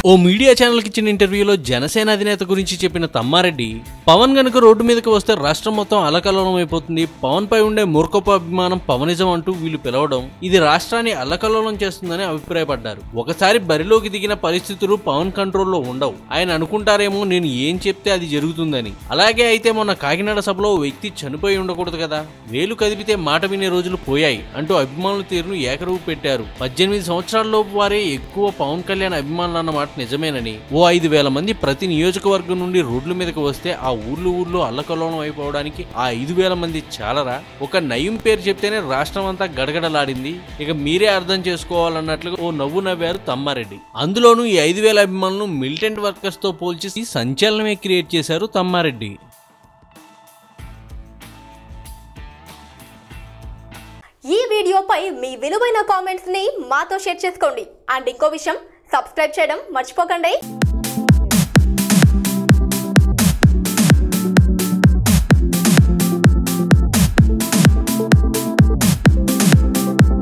ఓ media channel కి ఇచ్చిన ఇంటర్వ్యూలో జనసేన అధినేత గురించి చెప్పిన తమ్మారెడ్డి, పవన్ గనుక రోడ్డు మీదకి వస్తే రాష్ట్రం మొత్తం అల్లకల్లోలం అయిపోతుంది, పవన్ పై ఉండే మూర్ఖపు అభిమానం పవనిజం అంటూ వీళ్ళు పిలవడం ఇది రాష్ట్రాన్ని అల్లకల్లోలం చేస్తుందని అభిప్రాయపడ్డారు. ఒకసారి బరిలోకి దిగిన పరిస్థితులు పవన్ కంట్రోల్లో ఉండవు. ఆయన అనుకుంటారేమో నేను ఏం చెప్తే అది జరుగుతుందని. అలాగే అయితే మొన్న కాకినాడ సభలో ఓ వ్యక్తి చనిపోయి ఉండకూడదు కదా, వేలు కదిపితే మాట వినే రోజులు పోయాయి అంటూ అభిమానుల తీరును ఏకరువు పెట్టారు. 18 సంవత్సరాలలోపు వారే ఎక్కువ పవన్ కళ్యాణ్ అభిమానులు అన్నమాట నిజమేనని, ఓ 5,000 మంది ప్రతి నియోజకవర్గం నుండి రోడ్ల మీదకి వస్తే ఆ ఊర్లో అల్లకల్లోలం అయిపోవడానికి ఆ 5,000 మంది చాలరా? ఒక నయం పేరు చెప్తేనే రాష్ట్రం అంతా గడగడలాడింది. ఇక మీరే అర్థం చేసుకోవాలన్నట్లుగా ఓ నవ్వు నవ్వారు తమ్మారెడ్డి. అందులోనూ ఈ 5,000 అభిమానులను మిలిటెంట్ వర్కర్స్ తో పోల్చి సంచలనమే క్రియేట్ చేశారు తమ్మారెడ్డి. ఈ వీడియోపై మీ విలువైన కామెంట్స్ ని మాతో షేర్ చేసుకోండి. అండ్ ఇంకో విషయం, సబ్స్క్రైబ్ చేయడం మర్చిపోకండి.